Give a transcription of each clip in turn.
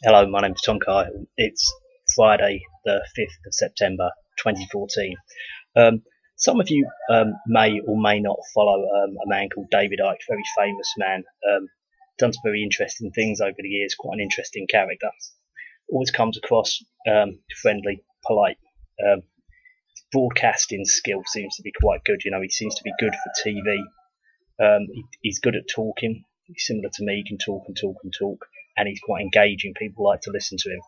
Hello, my name's Tom Kai. It's Friday, the 5th of September 2014. Some of you may or may not follow a man called David Icke, very famous man. Done some very interesting things over the years, quite an interesting character. Always comes across friendly, polite. Um, Broadcasting skill seems to be quite good. You know, he seems to be good for TV. He's good at talking. He's similar to me. He can talk and talk and talk, and he's quite engaging. People like to listen to him.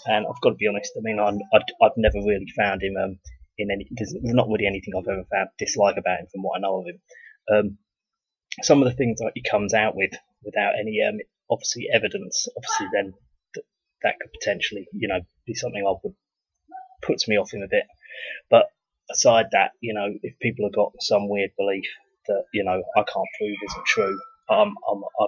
And I've got to be honest. I mean, I've never really found him in any. There's not really anything I've ever found dislike about him from what I know of him. Some of the things that he comes out with without any obviously evidence, obviously then that could potentially be something I would puts me off him a bit. But aside that, if people have got some weird belief that I can't prove isn't true, I'd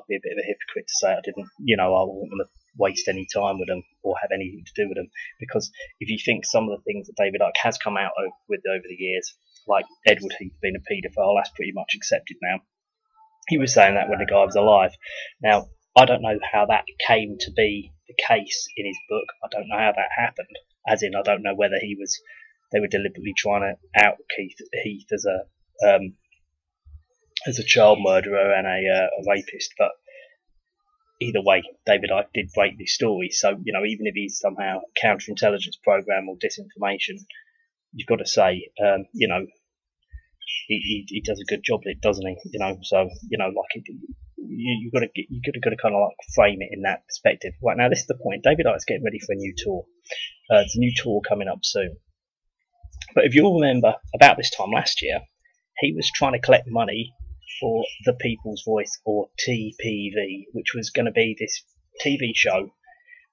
be a bit of a hypocrite to say I didn't. I wasn't going to waste any time with them or have anything to do with them, because if you think some of the things that David Icke has come out with over the years, like Edward Heath being a paedophile, that's pretty much accepted now. He was saying that when the guy was alive. Now, I don't know how that came to be the case in his book. I don't know how that happened. As in, I don't know whether they were deliberately trying to out Heath as a child murderer and a rapist. But either way, David Icke did break this story. So, even if he's somehow a counterintelligence program or disinformation, you've got to say, he does a good job at it, doesn't he? So you've got to kind of like frame it in that perspective. Right now, this is the point. David Icke's getting ready for a new tour. There's a new tour coming up soon. But if you'll remember, about this time last year, he was trying to collect money for The People's Voice, or TPV, which was going to be this TV show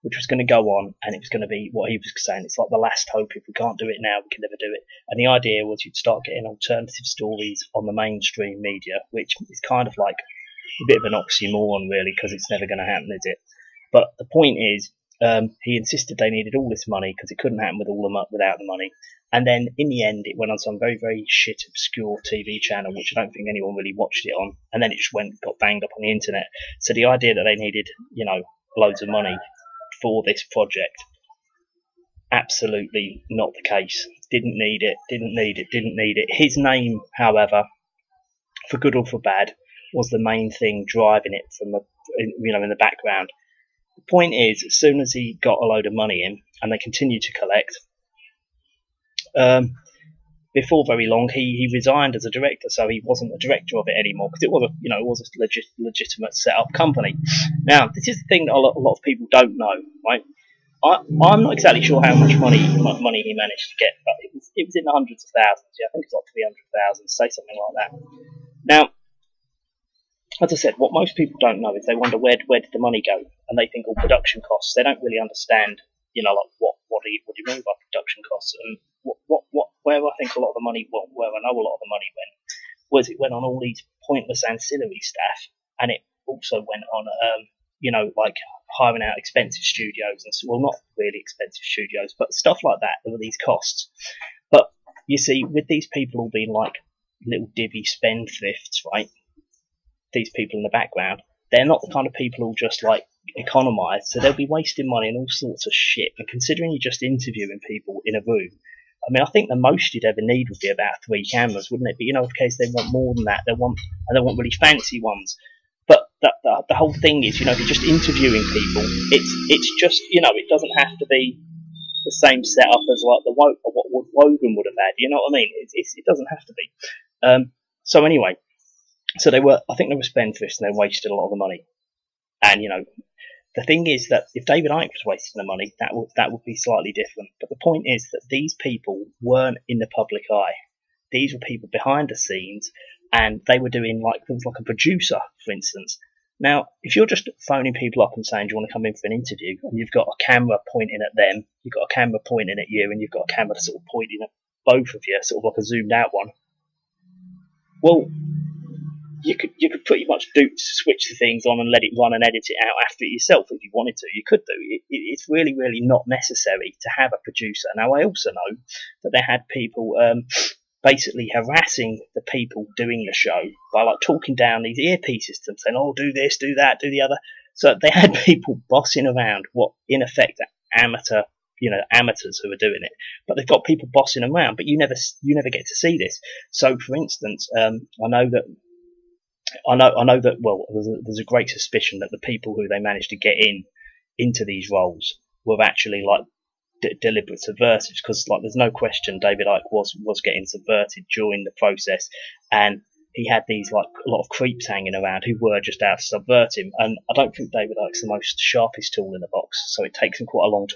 which was going to go on, and it was going to be what he was saying. It's like the last hope. If we can't do it now, we can never do it. And the idea was you'd start getting alternative stories on the mainstream media, which is kind of like a bit of an oxymoron, really, because it's never going to happen, is it? But the point is, he insisted they needed all this money because it couldn't happen without the money. And then in the end, it went on some very, very shit, obscure TV channel, which I don't think anyone really watched it on. And then it just got banged up on the internet. So the idea that they needed, loads of money for this project, absolutely not the case. Didn't need it. His name, however, for good or for bad, was the main thing driving it from in the background. The point is, as soon as he got a load of money in, and they continued to collect, before very long, he resigned as a director, so he wasn't a director of it anymore, because it was a legitimate set-up company. Now, this is the thing that a lot of people don't know, right? I'm not exactly sure how much money he managed to get, but it was in the hundreds of thousands. Yeah, I think it's like 300,000, say something like that. Now, as I said, what most people don't know is they wonder where did the money go, and they think all production costs. They don't really understand, like what do you mean by production costs, and where I think a lot of the money, where I know a lot of the money went, it went on all these pointless ancillary stuff, and it also went on, like hiring out expensive studios, and well, not really expensive studios, but stuff like that. There were these costs, but you see, with these people all being like little divvy spendthrifts, right? These people in the background, they're not the kind of people who just like economise, so they'll be wasting money on all sorts of shit. And considering you're just interviewing people in a room, I mean, I think the most you'd ever need would be about 3 cameras, wouldn't it? But in case they want more than that, they want really fancy ones. But the whole thing is, if you're just interviewing people, it's just it doesn't have to be the same setup as like what Wogan would have had. You know what I mean? It doesn't have to be. So anyway. So I think they were spendthrifts, and they wasted a lot of the money. And the thing is that if David Icke was wasting the money, that would be slightly different. But the point is that these people weren't in the public eye. These were people behind the scenes, and they were doing like things like a producer, for instance. Now, if you're just phoning people up and saying, "Do you want to come in for an interview?" and you've got a camera pointing at them, you've got a camera pointing at you, and you've got a camera sort of pointing at both of you, sort of like a zoomed out one. Well, you could pretty much switch the things on and let it run and edit it out after it yourself if you wanted to. You could do. It's really, really not necessary to have a producer. Now, I also know that they had people basically harassing the people doing the show by like talking down these earpieces to them, saying, "Oh, do this, do that, do the other." So they had people bossing around, what in effect are amateurs who are doing it, but they've got people bossing around, but you never get to see this. So, for instance, I know that. Well, there's a great suspicion that the people who they managed to get into these roles were actually like deliberate subversives, because like there's no question David Icke was getting subverted during the process, and he had these like a lot of creeps hanging around who were just out to subvert him. And I don't think David Icke's the most sharpest tool in the box, so it takes him quite a long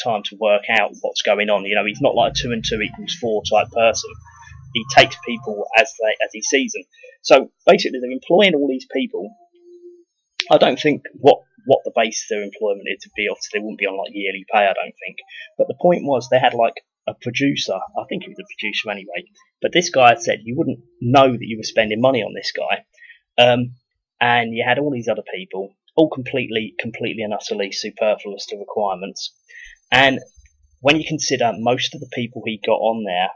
time to work out what's going on. He's not like a 2 and 2 equals 4 type person. He takes people as he sees them. So basically, they're employing all these people. I don't think what the basis of their employment is to be. Obviously, they wouldn't be on like yearly pay, I don't think. But the point was, they had like a producer. I think he was a producer anyway. But this guy had said you wouldn't know that you were spending money on this guy. And you had all these other people, all completely and utterly superfluous to requirements. And when you consider most of the people he got on there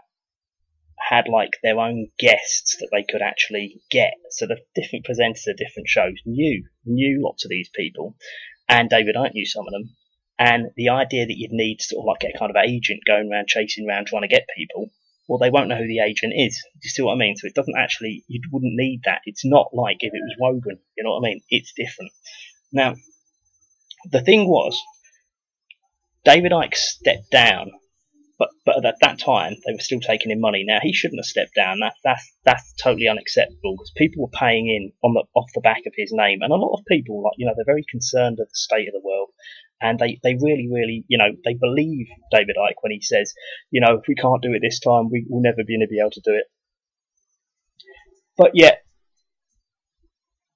had like their own guests that they could actually get. So the different presenters of different shows knew lots of these people, and David Icke knew some of them. And the idea that you'd need to sort of like get a kind of agent going around chasing around trying to get people, well, they won't know who the agent is. Do you see what I mean? So it doesn't actually, you wouldn't need that. It's not like if it was Wogan, you know what I mean? It's different. Now, the thing was, David Icke stepped down, but at that time they were still taking in money. Now he shouldn't have stepped down. That's totally unacceptable, because people were paying in off the back of his name, and a lot of people, like, they're very concerned of the state of the world, and they really they believe David Icke when he says, if we can't do it this time, we will never be able to do it. But yet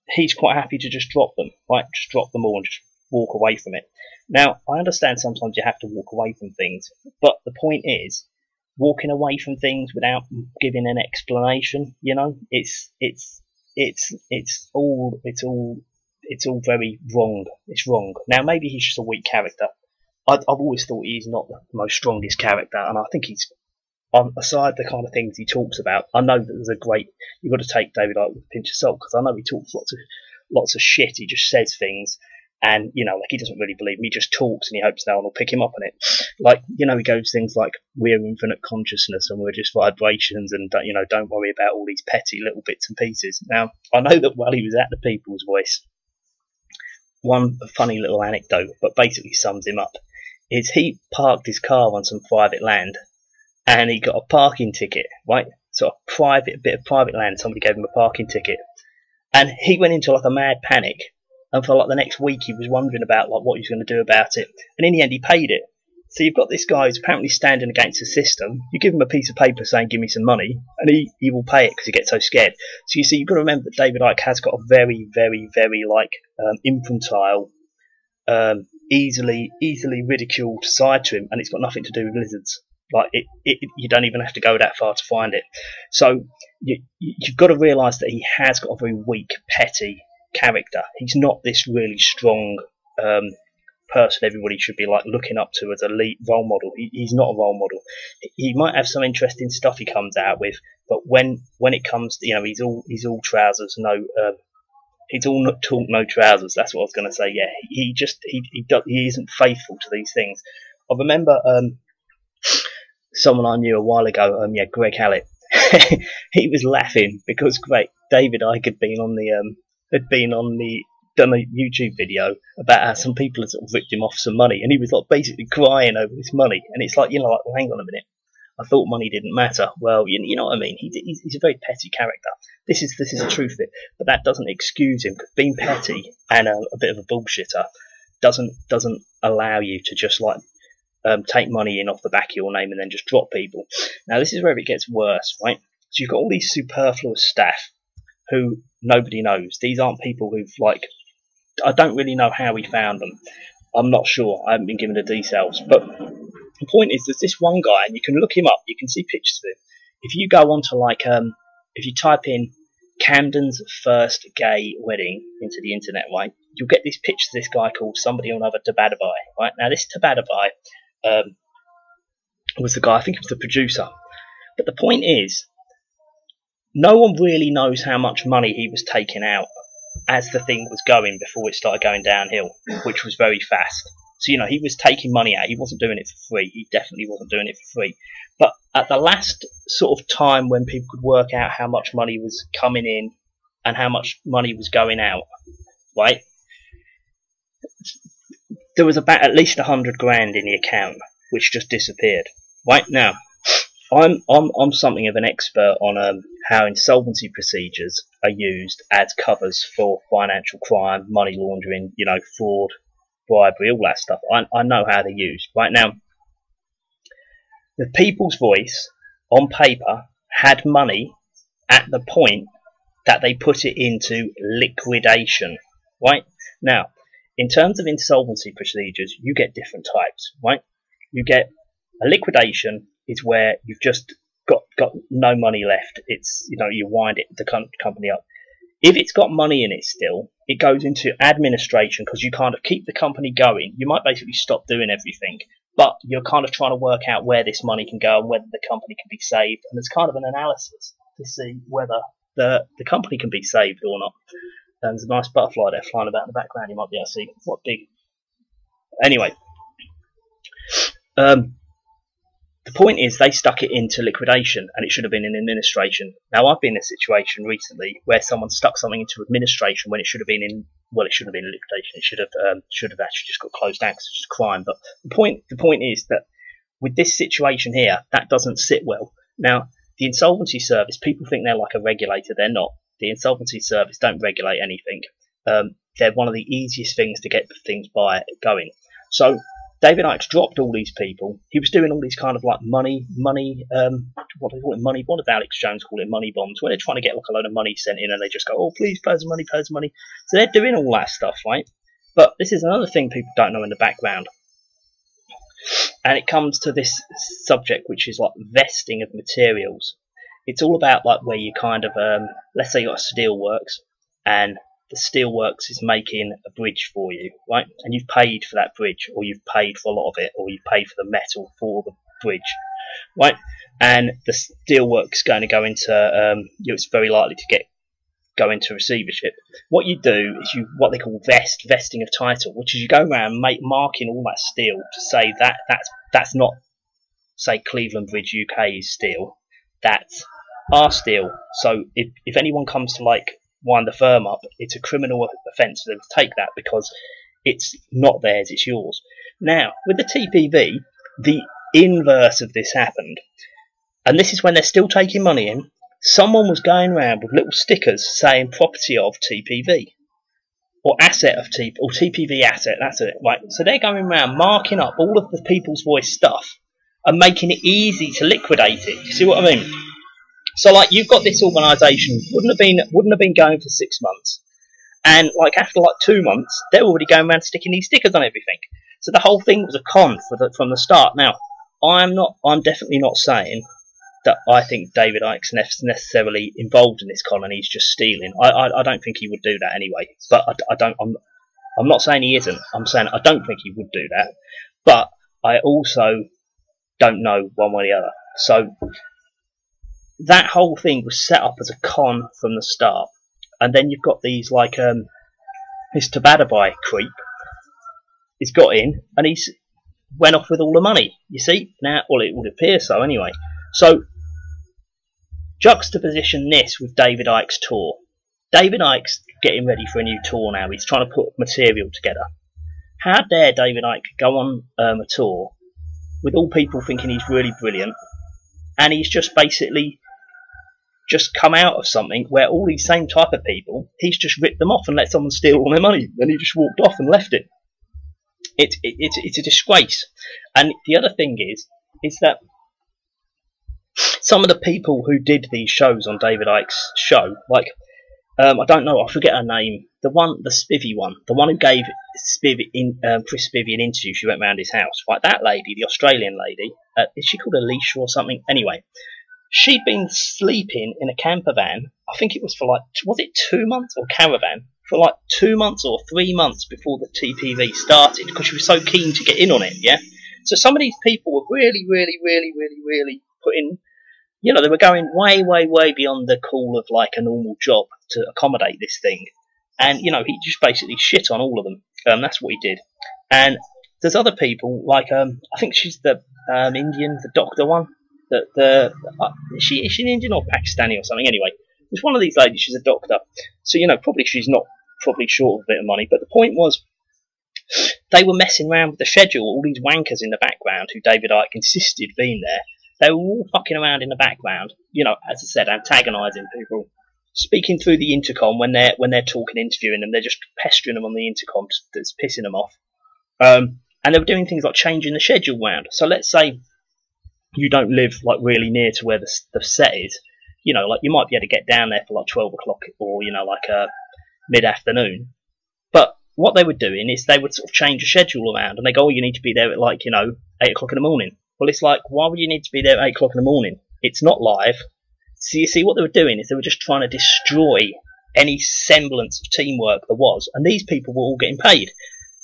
he's quite happy to just drop them, right? Just drop them all and just walk away from it. Now, I understand sometimes you have to walk away from things, but the point is, walking away from things without giving an explanation, it's all very wrong. It's wrong. Now, maybe he's just a weak character. I've always thought he's not the most strongest character, and I think he's, aside the kind of things he talks about, I know that you've got to take David Icke with a pinch of salt, because I know he talks lots of shit. He just says things. And, like, he doesn't really believe him. He just talks and he hopes no one will pick him up on it. Like, he goes things like, we're infinite consciousness and we're just vibrations, and, don't worry about all these petty little bits and pieces. Now, I know that while he was at the People's Voice, one funny little anecdote, but basically sums him up, is he parked his car on some private land and he got a parking ticket, right? So a bit of private land, somebody gave him a parking ticket. And he went into like a mad panic. And for like the next week, he was wondering about like what he was going to do about it. And in the end, he paid it. So you've got this guy who's apparently standing against the system. You give him a piece of paper saying, "Give me some money," and he will pay it because he gets so scared. So you see, you've got to remember that David Icke has got a very, very, very infantile, easily ridiculed side to him, and it's got nothing to do with lizards. Like you don't even have to go that far to find it. So you've got to realise that he has got a very weak, petty character. He's not this really strong person everybody should be like looking up to as a lead role model. He's not a role model. He might have some interesting stuff he comes out with, but when it comes to, he's all trousers, he's all talk, no trousers. That's what I was going to say. Yeah, he isn't faithful to these things. I remember someone I knew a while ago, Greg Hallett. He was laughing because David Icke had done a YouTube video about how some people had sort of ripped him off some money, and he was like basically crying over this money. And it's like, well, hang on a minute, I thought money didn't matter. Well, you know what I mean. He's a very petty character. This is the truth of it, but that doesn't excuse him, because being petty and a bit of a bullshitter doesn't allow you to just like take money in off the back of your name and then just drop people. Now this is where it gets worse, right? So you've got all these superfluous staff who nobody knows. These aren't people who've I don't really know how he found them. I'm not sure. I haven't been given the details. But the point is, there's this one guy, and you can look him up. You can see pictures of him. If you go onto if you type in Camden's first gay wedding into the internet, right, you'll get this picture of this guy called somebody or another Tabatabai, right? Now this Tabatabai was the guy, I think he was the producer. But the point is, no one really knows how much money he was taking out as the thing was going before it started going downhill, which was very fast. So, you know, he was taking money out. He wasn't doing it for free. He definitely wasn't doing it for free. But at the last sort of time when people could work out how much money was coming in and how much money was going out, right, there was about at least 100 grand in the account, which just disappeared. Right now, I'm something of an expert on how insolvency procedures are used as covers for financial crime, money laundering, you know, fraud, bribery, all that stuff. I know how they're used. Right now, the people's voice on paper had money at the point that they put it into liquidation. Right now, in terms of insolvency procedures, you get different types. Right, you get a liquidation is where you've just got no money left. It's, you know, you wind it the company up. If it's got money in it still, it goes into administration because you kind of keep the company going. You might basically stop doing everything, but you're kind of trying to work out where this money can go and whether the company can be saved. And there's kind of an analysis to see whether the company can be saved or not. And there's a nice butterfly there flying about in the background. You might be able to see what big. Anyway, the point is they stuck it into liquidation and it should have been in administration. Now, I've been in a situation recently where someone stuck something into administration when it should have been in, well, it shouldn't have been in liquidation. It should have actually just got closed down because it's just a crime. But the point is that with this situation here, that doesn't sit well. Now, the insolvency service, people think they're like a regulator. They're not. The insolvency service don't regulate anything. They're one of the easiest things to get things going. So David Icke dropped all these people. He was doing all these kind of like money, what do they call it? Money. What did Alex Jones call it? Money bombs, where they're trying to get like a load of money sent in, and they just go, "Oh, please, pay us money, pay us money." So they're doing all that stuff, right? But this is another thing people don't know in the background, and it comes to this subject, which is like vesting of materials. It's all about like where you kind of, let's say you got a steelworks, and the steelworks is making a bridge for you, right? And you've paid for that bridge, or you've paid for a lot of it, or you've paid for the metal for the bridge, right? And the steelworks going to go into, it's very likely to go into receivership. What you do is what they call vesting of title, which is you go around marking all that steel to say that's not, say, Cleveland Bridge UK's steel, that's our steel. So if anyone comes to like wind the firm up, it's a criminal offence for them to take that because it's not theirs, it's yours. Now, with the TPV, the inverse of this happened. And this is when they're still taking money in. Someone was going around with little stickers saying property of TPV. Or asset of TPV, or TPV asset, that's it, right? So they're going around marking up all of the People's Voice stuff and making it easy to liquidate it. You see what I mean? So, like, you've got this organisation, wouldn't have been going for 6 months, and like after like 2 months, they're already going around sticking these stickers on everything. So the whole thing was a con from the start. Now, I'm definitely not saying that I think David Icke's necessarily involved in this con and he's just stealing. I don't think he would do that anyway. But I'm not saying he isn't. I'm saying I don't think he would do that. But I also don't know one way or the other. So that whole thing was set up as a con from the start, and then you've got these like this Tabatabai creep. He's got in and he's went off with all the money. You see now, well, it would appear so anyway. So juxtaposition this with David Icke's tour. David Icke's getting ready for a new tour now. He's trying to put material together. How dare David Icke go on a tour with all people thinking he's really brilliant, and he's just basically just come out of something where all these same type of people, he's just ripped them off and let someone steal all their money. Then he just walked off and left it. It's a disgrace. And the other thing is that some of the people who did these shows on David Icke's show, like I don't know, I forget her name, the Spivvy one, the one who gave Chris Spivvy an interview. She went round his house, right? That lady, the Australian lady, is she called Alicia or something? Anyway, she'd been sleeping in a camper van. I think it was for like, was it 2 months, or caravan, for like 2 months or 3 months before the TPV started, because she was so keen to get in on it. Yeah. So some of these people were really putting, you know, they were going way beyond the call of like a normal job to accommodate this thing. and he just basically shit on all of them. That's what he did. And there's other people like I think she's the Indian, the doctor one. Is she an Indian or Pakistani or something? Anyway, there's one of these ladies. She's a doctor, so probably she's not probably short of a bit of money. But the point was, they were messing around with the schedule. All these wankers in the background, who David Icke insisted being there, they were all fucking around in the background. As I said, antagonising people, speaking through the intercom when they're talking, interviewing them. They're just pestering them on the intercom. That's pissing them off. And they were doing things like changing the schedule round. So let's say you don't live like really near to where the set is. Like you might be able to get down there for like 12 o'clock or like mid-afternoon. But what they were doing is they would sort of change the schedule around, and they go, "Oh, you need to be there at like 8 o'clock in the morning." Well, it's like, why would you need to be there at 8 o'clock in the morning? It's not live. So you see, what they were doing is they were just trying to destroy any semblance of teamwork there was, and these people were all getting paid,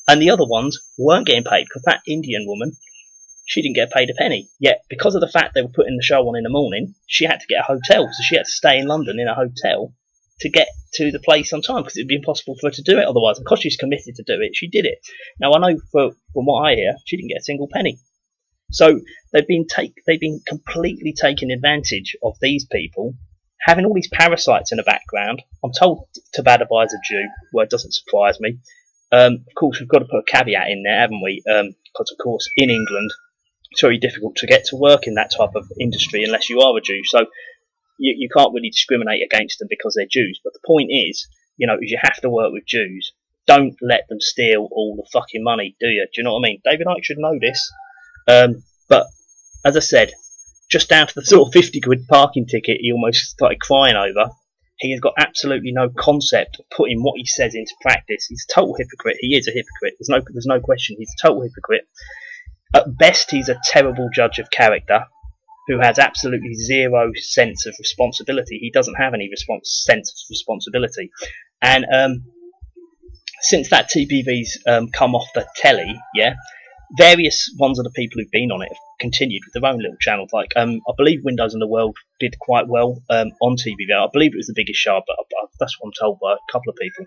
and the other ones weren't getting paid because that Indian woman, she didn't get paid a penny. Yet, because of the fact they were putting the show on in the morning, she had to get a hotel, so she had to stay in London in a hotel to get to the place on time because it would be impossible for her to do it otherwise. And because she's committed to do it, she did it. Now I know from what I hear, she didn't get a single penny. So they've been completely taking advantage of these people, having all these parasites in the background. I'm told Tabatabai is a Jew. Well, it doesn't surprise me. Of course, we've got to put a caveat in there, haven't we? Because of course, in England, it's very difficult to get to work in that type of industry unless you are a Jew. So you can't really discriminate against them because they're Jews. But the point is, is you have to work with Jews. Don't let them steal all the fucking money, do you? Do you know what I mean? David Icke should know this. But as I said, just down to the sort of 50 quid parking ticket he almost started crying over, he has got absolutely no concept of putting what he says into practice. He's a total hypocrite. He is a hypocrite. There's no question. He's a total hypocrite. At best, he's a terrible judge of character who has absolutely zero sense of responsibility. He doesn't have any sense of responsibility. And since that TPV's come off the telly, various ones of the people who've been on it have continued with their own little channels. Like, I believe Windows in the World did quite well on TPV. I believe it was the biggest show, but that's what I'm told by a couple of people.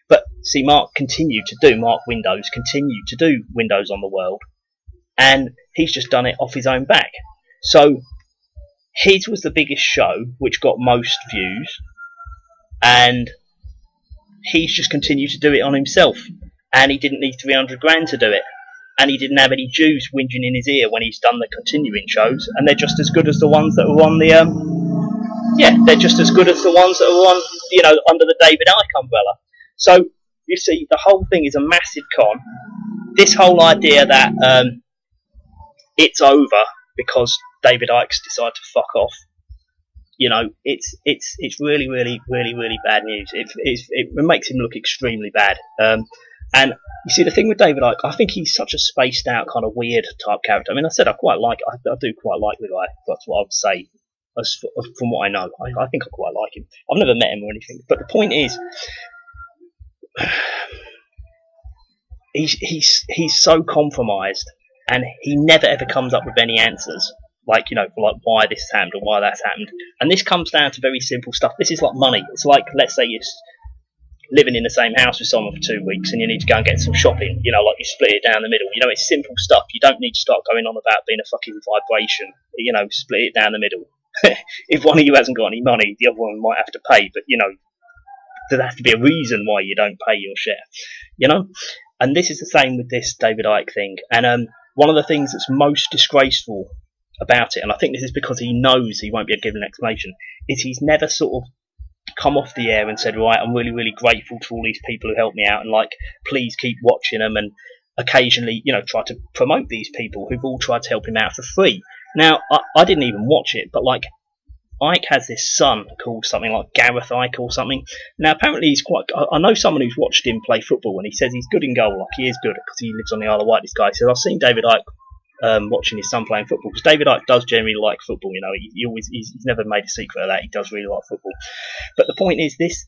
But see, Mark Windows continued to do Windows on the World, and he's just done it off his own back. So his was the biggest show, which got most views, and he's just continued to do it on himself, and he didn't need 300 grand to do it. And he didn't have any Jews whinging in his ear when he's done the continuing shows, and they're just as good as the ones that were on the they're just as good as the ones that were on under the David Icke umbrella. So you see, the whole thing is a massive con. This whole idea that it's over because David Icke's decided to fuck off, it's really, really, really, really bad news. It makes him look extremely bad. And you see, the thing with David Icke, I think he's such a spaced out, kind of weird type character. I mean, I said I quite like it. I do quite like the guy. That's what I would say, from what I know. I think I quite like him. I've never met him or anything. But the point is, he's so compromised, and he never ever comes up with any answers. Like, like why this happened or why that's happened. And this comes down to very simple stuff. This is like money. It's like, let's say you're living in the same house with someone for 2 weeks and you need to go and get some shopping, like you split it down the middle. It's simple stuff. You don't need to start going on about being a fucking vibration. Split it down the middle. If one of you hasn't got any money, the other one might have to pay, but there has to be a reason why you don't pay your share, And this is the same with this David Icke thing. And one of the things that's most disgraceful about it, and I think this is because he knows he won't be able to give an explanation, is he's never sort of come off the air and said, right, I'm really, really grateful to all these people who helped me out, and like, please keep watching them, and occasionally, try to promote these people who've all tried to help him out for free. Now, I didn't even watch it, but like, Icke has this son called something like Gareth Icke or something. Now, apparently he's I know someone who's watched him play football, and he says he's good in goal, like he is good, because he lives on the Isle of Wight, this guy. He says, I've seen David Icke watching his son playing football, because David Icke does generally like football. He's never made a secret of that. He does really like football. But the point is, this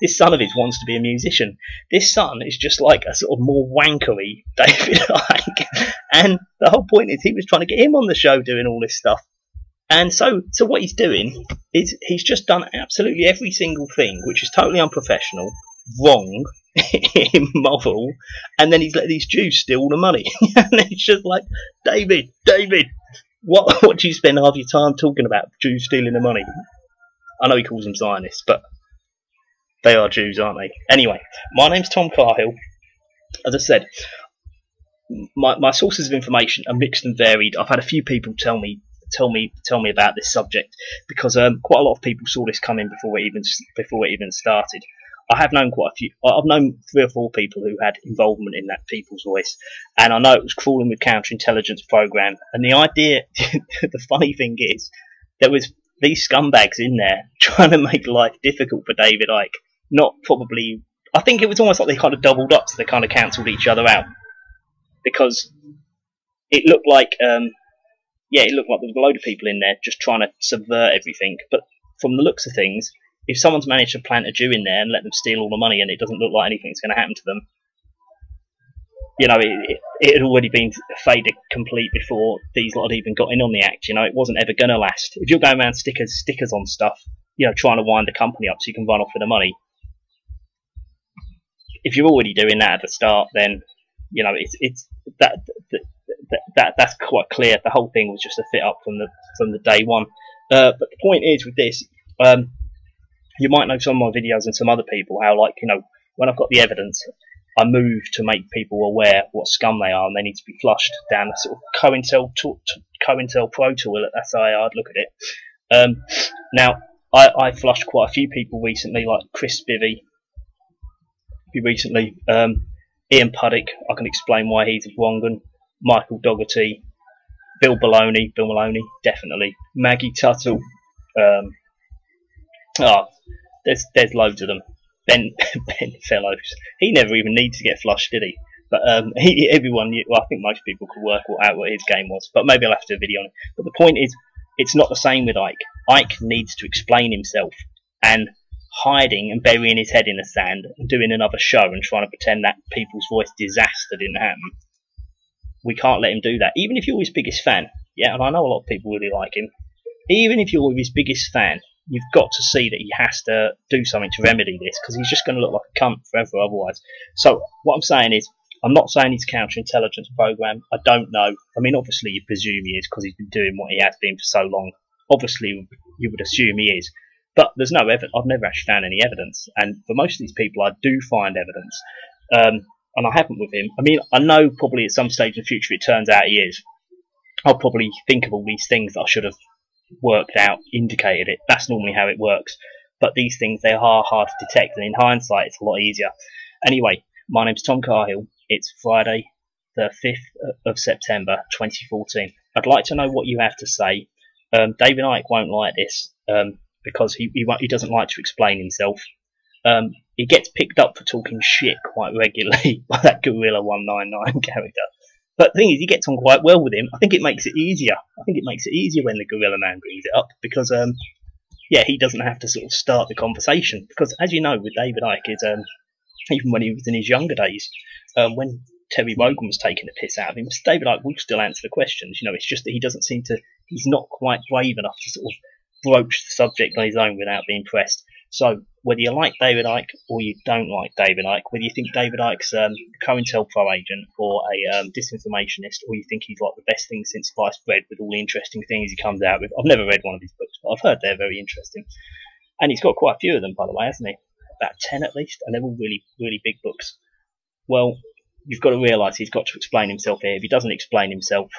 this son of his wants to be a musician. This son is just like a sort of more wankery David Icke, and the whole point is he was trying to get him on the show doing all this stuff. And so what he's doing is he's just done absolutely every single thing, which is totally unprofessional. wrong, immoral, and then he's let these Jews steal all the money. And it's just like, David, what do you spend half your time talking about? Jews stealing the money? I know he calls them Zionists, but they are Jews, aren't they? Anyway, my name's Tom Carhill. As I said, my sources of information are mixed and varied. I've had a few people tell me about this subject, because quite a lot of people saw this coming before it even started. I have known quite a few. I've known 3 or 4 people who had involvement in that People's Voice, and I know it was crawling with counterintelligence program. And the idea, the funny thing is, there was these scumbags in there trying to make life difficult for David Icke. Not probably. I think it was almost like they kind of doubled up, so they kind of cancelled each other out, because it looked like, it looked like there was a load of people in there just trying to subvert everything. But from the looks of things, if someone's managed to plant a Jew in there and let them steal all the money, and it doesn't look like anything's going to happen to them, you know, it had already been fait complete before these lot had even got in on the act. You know, it wasn't ever going to last. If you're going around stickers on stuff, you know, trying to wind the company up so you can run off with the money, if you're already doing that at the start, then, you know, that's quite clear. The whole thing was just a fit up from the day one. But the point is with this, you might know some of my videos and some other people how, like, you know, when I've got the evidence, I move to make people aware what scum they are, and they need to be flushed down the sort of COINTELPRO tool. That's how I'd look at it. Now, I flushed quite a few people recently, like Chris Bivvy, recently, Ian Puddick. I can explain why he's a wrong one. Michael Dougherty, Bill Maloney, definitely. Maggie Tuttle. There's loads of them. Ben Fellows. He never even needs to get flushed, did he? But everyone, well, I think most people could work out what his game was. But maybe I'll have to do a video on it. But the point is, it's not the same with Icke. Icke needs to explain himself, and hiding and burying his head in the sand and doing another show and trying to pretend that People's Voice disaster didn't happen. We can't let him do that. Even if you're his biggest fan, yeah, and I know a lot of people really like him, even if you're his biggest fan, you've got to see that he has to do something to remedy this, because he's just going to look like a cunt forever otherwise. So what I'm saying is, I'm not saying he's a counterintelligence program. I don't know. I mean, obviously you presume he is, because he's been doing what he has been for so long. Obviously you would assume he is. But there's no evidence. I've never actually found any evidence. And for most of these people, I do find evidence. And I haven't with him. I mean, I know probably at some stage in the future it turns out he is. I'll probably think of all these things that I should have worked out, indicated it. That's normally how it works. But these things, they are hard to detect. And in hindsight, it's a lot easier. Anyway, my name's Tom Carhill. It's Friday, the 5th of September, 2014. I'd like to know what you have to say. David Icke won't like this. Because he doesn't like to explain himself. He gets picked up for talking shit quite regularly by that Gorilla 199 character. But the thing is, he gets on quite well with him. I think it makes it easier. I think it makes it easier when the Gorilla Man brings it up, because he doesn't have to sort of start the conversation. Because as you know, with David Icke, is even when he was in his younger days, when Terry Wogan was taking the piss out of him, David Icke will still answer the questions. You know, it's just that he doesn't seem to. He's not quite brave enough to sort of broach the subject on his own without being pressed. So whether you like David Icke or you don't like David Icke, whether you think David Icke's a COINTELPRO agent or a disinformationist, or you think he's like the best thing since sliced bread with all the interesting things he comes out with. I've never read one of his books, but I've heard they're very interesting. And he's got quite a few of them, by the way, hasn't he? About 10 at least, and they're all really, really big books. Well, you've got to realise he's got to explain himself here. If he doesn't explain himself,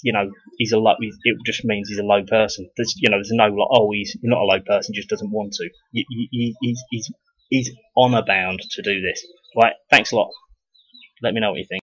you know, it just means he's a low person. There's no like, oh, he's not a low person, just doesn't want to. He's honour bound to do this. Right, thanks a lot. Let me know what you think.